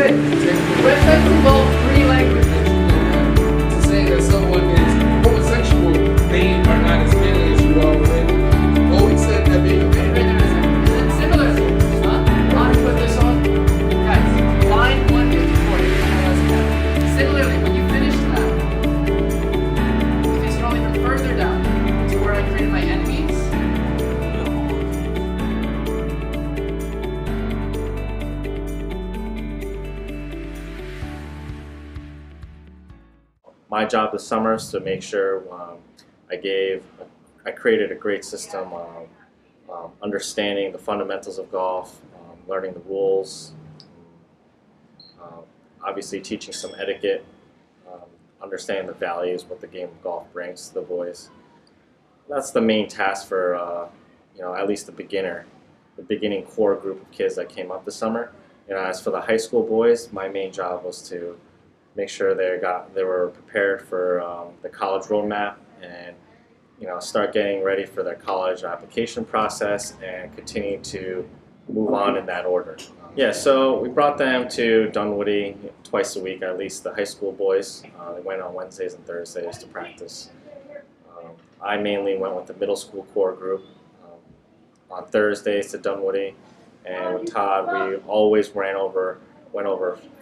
it. Websites involve three languages. To say that someone is homosexual, they are not as manly as you already. Always said that being a man. Is it similar? Huh? Want to put this on? Guys, line 154. Similarly, when you finish that, you can scroll even further down to where I created my enemies. My job this summer is to make sure I created a great system understanding the fundamentals of golf, learning the rules, obviously teaching some etiquette, understanding the values, what the game of golf brings to the boys. That's the main task for at least the beginning core group of kids that came up this summer. As for the high school boys, my main job was to make sure they were prepared for the college roadmap and start getting ready for their college application process and continue to move on in that order. Yeah, so we brought them to Dunwoody twice a week, at least the high school boys. They went on Wednesdays and Thursdays to practice. I mainly went with the middle school core group on Thursdays to Dunwoody, and with Todd we always went over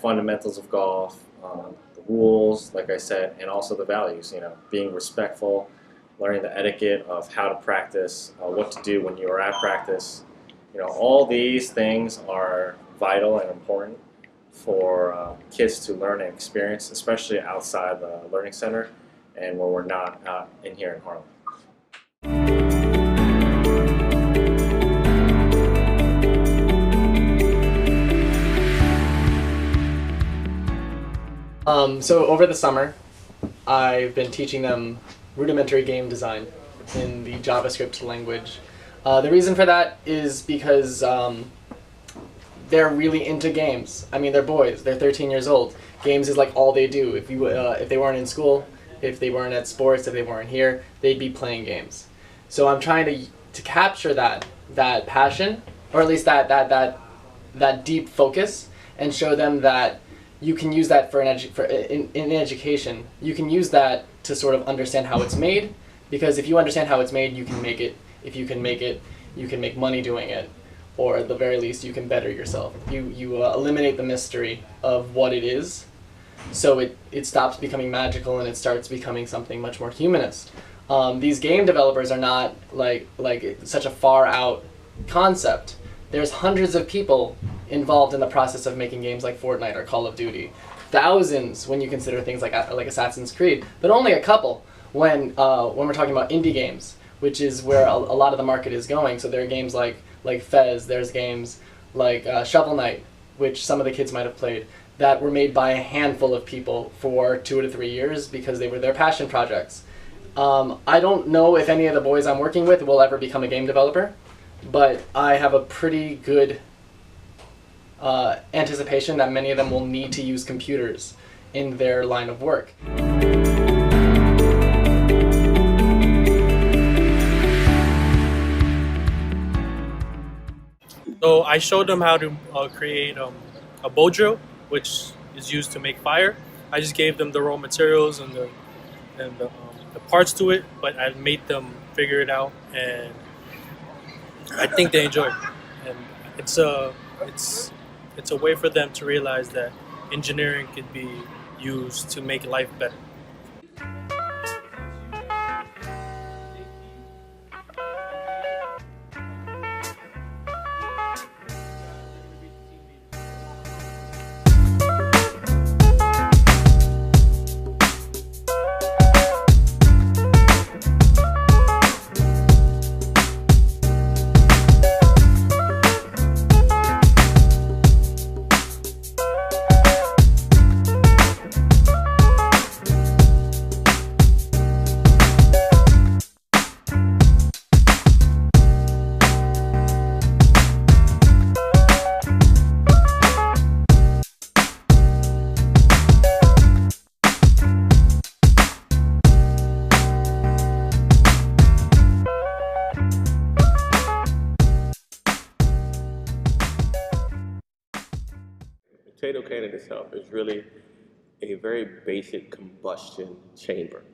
fundamentals of golf, the rules, like I said, and also the values, being respectful, learning the etiquette of how to practice, what to do when you are at practice. All these things are vital and important for kids to learn and experience, especially outside the learning center and when we're not in here in Harlem. So over the summer, I've been teaching them rudimentary game design in the JavaScript language. The reason for that is because they're really into games. I mean, they're boys. They're 13 years old. Games is like all they do. If they weren't in school, if they weren't at sports, if they weren't here, they'd be playing games. So I'm trying to capture that passion, or at least that deep focus, and show them that you can use that in education. You can use that to sort of understand how it's made, because if you understand how it's made, you can make it. If you can make it, you can make money doing it, or at the very least, you can better yourself. You eliminate the mystery of what it is, so it stops becoming magical and it starts becoming something much more humanist. These game developers are not like such a far out concept. There's hundreds of people involved in the process of making games like Fortnite or Call of Duty. Thousands when you consider things like Assassin's Creed, but only a couple when we're talking about indie games, which is where a lot of the market is going. So there are games like Fez, there's games like Shovel Knight, which some of the kids might have played, that were made by a handful of people for 2 to 3 years because they were their passion projects. I don't know if any of the boys I'm working with will ever become a game developer, but I have a pretty good anticipation that many of them will need to use computers in their line of work. So I showed them how to create a bow drill, which is used to make fire. I just gave them the raw materials and the parts to it, but I made them figure it out, and I think they enjoy it. And it's a way for them to realize that engineering could be used to make life better. potato can in itself is really a very basic combustion chamber.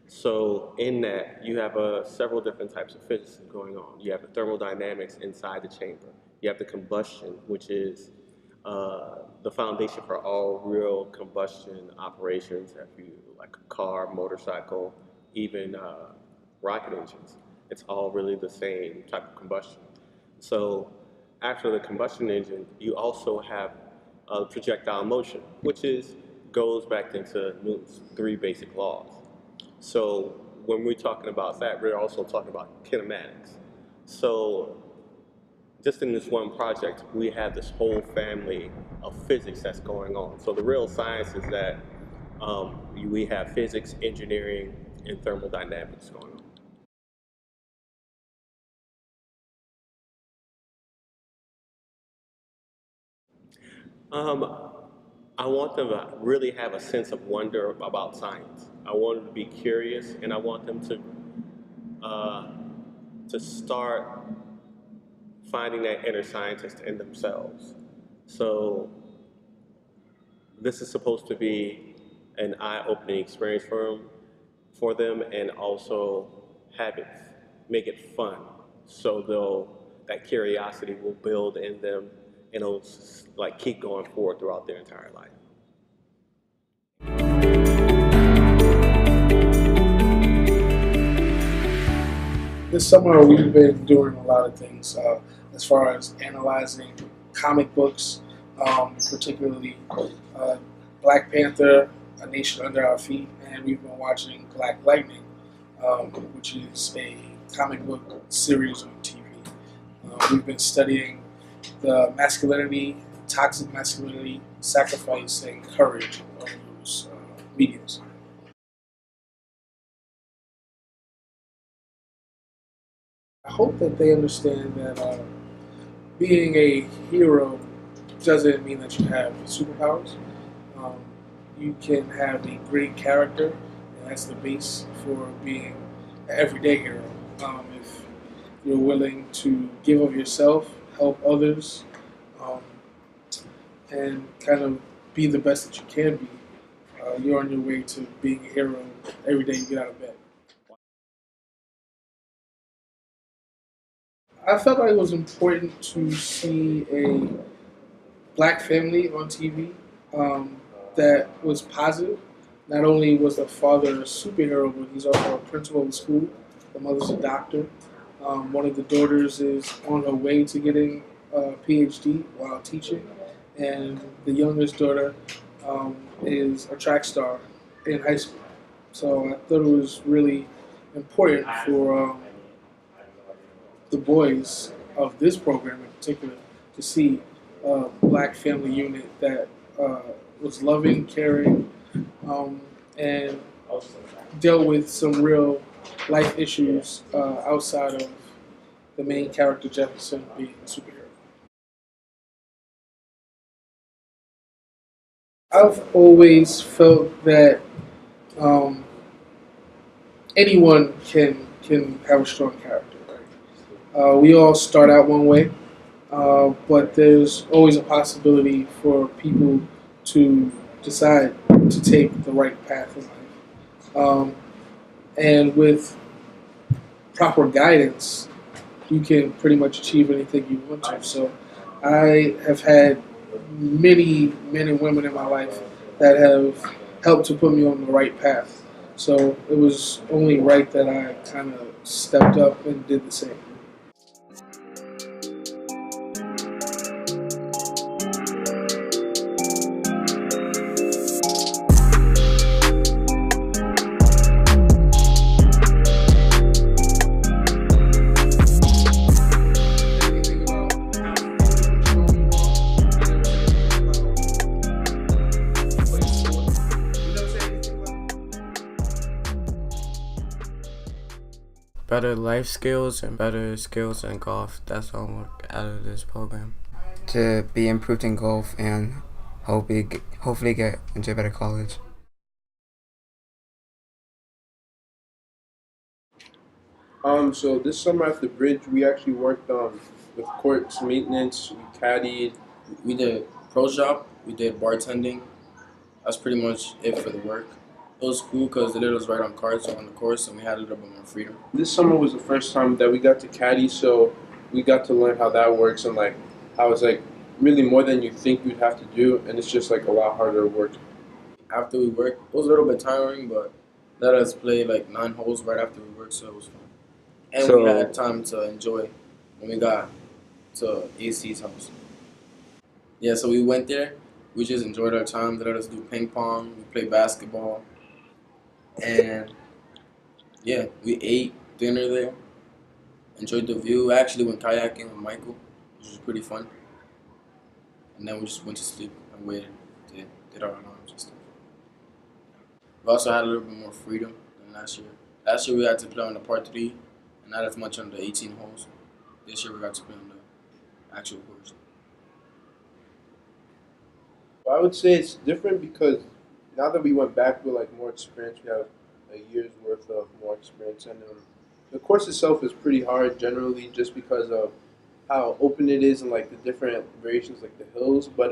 So in that, you have several different types of physics going on. You have the thermodynamics inside the chamber. You have the combustion, which is the foundation for all real combustion operations. If you like a car, motorcycle, even rocket engines, it's all really the same type of combustion. So after the combustion engine, you also have projectile motion, which goes back into Newton's three basic laws. So when we're talking about that, we're also talking about kinematics. So just in this one project, we have this whole family of physics that's going on. So the real science is that we have physics, engineering, and thermodynamics going on. Um, I want them to really have a sense of wonder about science. I want them to be curious, and I want them to start finding that inner scientist in themselves. So this is supposed to be an eye-opening experience for them, and also have it make it fun. So that curiosity will build in them, and it'll like keep going forward throughout their entire life. This summer we've been doing a lot of things as far as analyzing comic books, particularly Black Panther, A Nation Under Our Feet, and we've been watching Black Lightning, which is a comic book series on TV. We've been studying the masculinity, toxic masculinity, sacrifice, and courage of those mediums. I hope that they understand that being a hero doesn't mean that you have superpowers. You can have a great character, and that's the base for being an everyday hero. If you're willing to give of yourself, help others, and kind of be the best that you can be, you're on your way to being a hero every day you get out of bed. I felt like it was important to see a black family on TV that was positive. Not only was the father a superhero, but he's also a principal of the school. The mother's a doctor. One of the daughters is on her way to getting a PhD while teaching. And the youngest daughter is a track star in high school. So I thought it was really important for the boys of this program in particular to see a black family unit that was loving, caring, and dealt with some real life issues outside of the main character Jefferson being a superhero. I've always felt that anyone can have a strong character. We all start out one way, but there's always a possibility for people to decide to take the right path in life. And with proper guidance, you can pretty much achieve anything you want to. So I have had many men and women in my life that have helped to put me on the right path. So it was only right that I kind of stepped up and did the same. Better life skills and better skills in golf. That's all I want out of this program. To be improved in golf and hopefully get into a better college. So this summer at the bridge, we actually worked with courts maintenance. We caddied. We did pro shop. We did bartending. That's pretty much it for the work. It was cool because the littles right on cards on the course, and we had a little bit more freedom. This summer was the first time that we got to caddy, so we got to learn how that works and like how it's like really more than you think you'd have to do, and it's just like a lot harder work. After we worked, it was a little bit tiring, but let us play like 9 holes right after we worked, so it was fun. And we had time to enjoy when we got to AC's house. Yeah, so we went there. We just enjoyed our time. They let us do ping pong. We played basketball. And yeah, we ate dinner there. Enjoyed the view. I actually went kayaking with Michael, which was pretty fun. And then we just went to sleep and waited. Did our alarms and stuff. We also had a little bit more freedom than last year. Last year we had to play on the par 3 and not as much on the 18 holes. This year we got to play on the actual course. Well, I would say it's different because now that we went back with like more experience, we have a year's worth of more experience, and the course itself is pretty hard generally just because of how open it is and like the different variations like the hills. But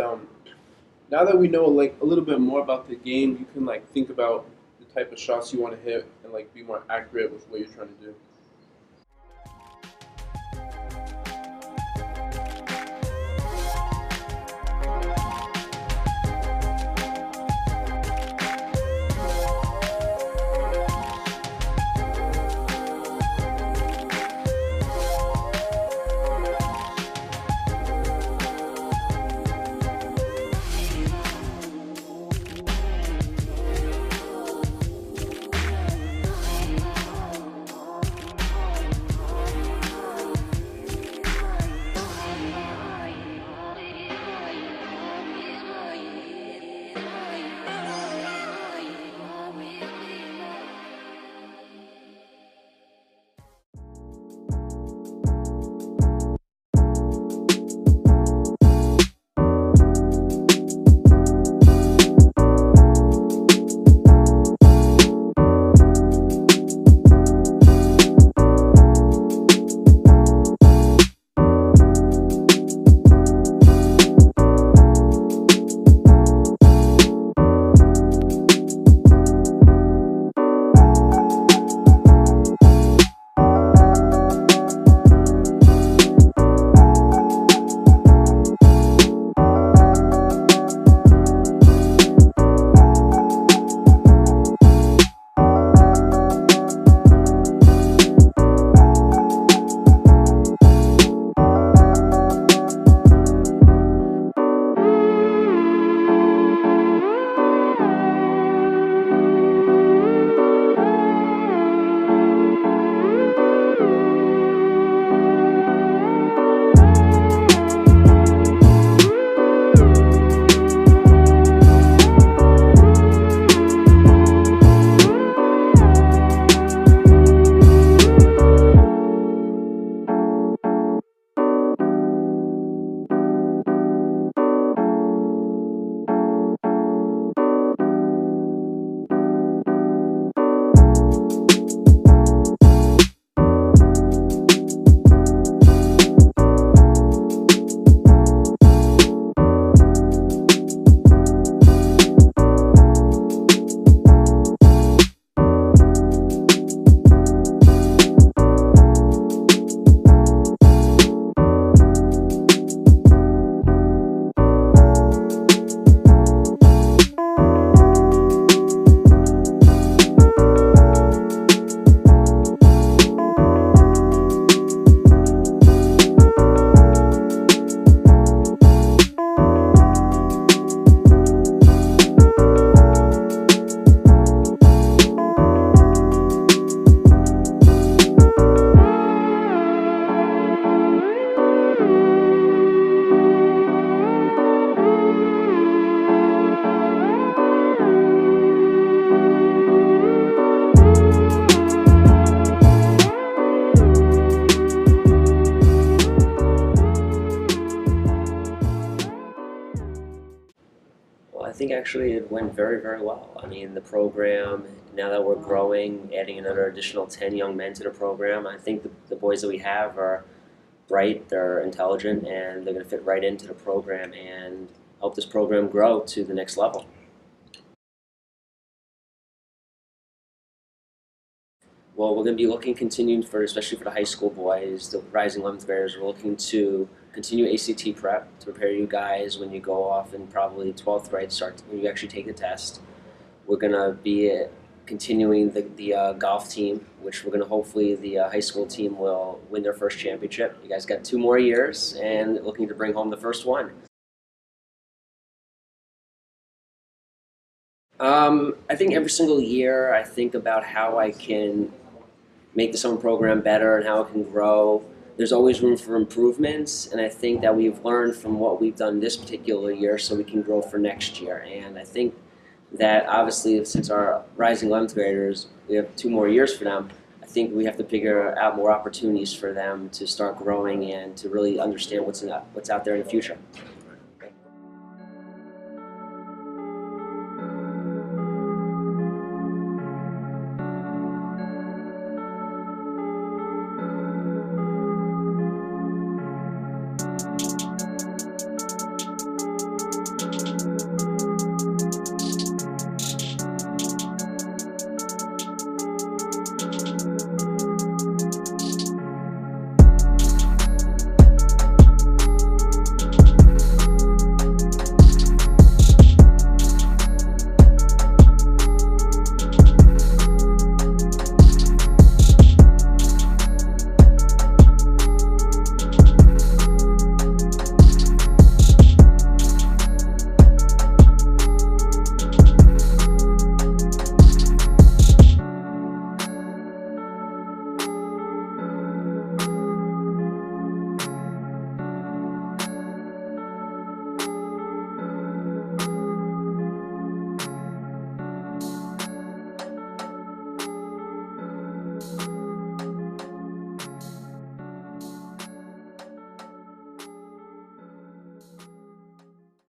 now that we know like a little bit more about the game, you can like think about the type of shots you want to hit and like be more accurate with what you're trying to do. think actually it went very, very well. I mean, the program, now that we're growing, adding another additional 10 young men to the program, I think the boys that we have are bright, they're intelligent, and they're going to fit right into the program and help this program grow to the next level. Well, we're going to be looking continued for, especially for the high school boys, the rising 11th graders, we're looking to continue ACT prep to prepare you guys when you go off in probably 12th grade, when you actually take the test. We're going to be continuing the golf team, which we're going to hopefully the high school team will win their first championship. You guys got 2 more years and looking to bring home the first one. I think every single year I think about how I can make the summer program better and how it can grow. There's always room for improvements, and I think that we've learned from what we've done this particular year so we can grow for next year. And I think that obviously since our rising 11th graders, we have 2 more years for them, I think we have to figure out more opportunities for them to start growing and to really understand what's out there in the future.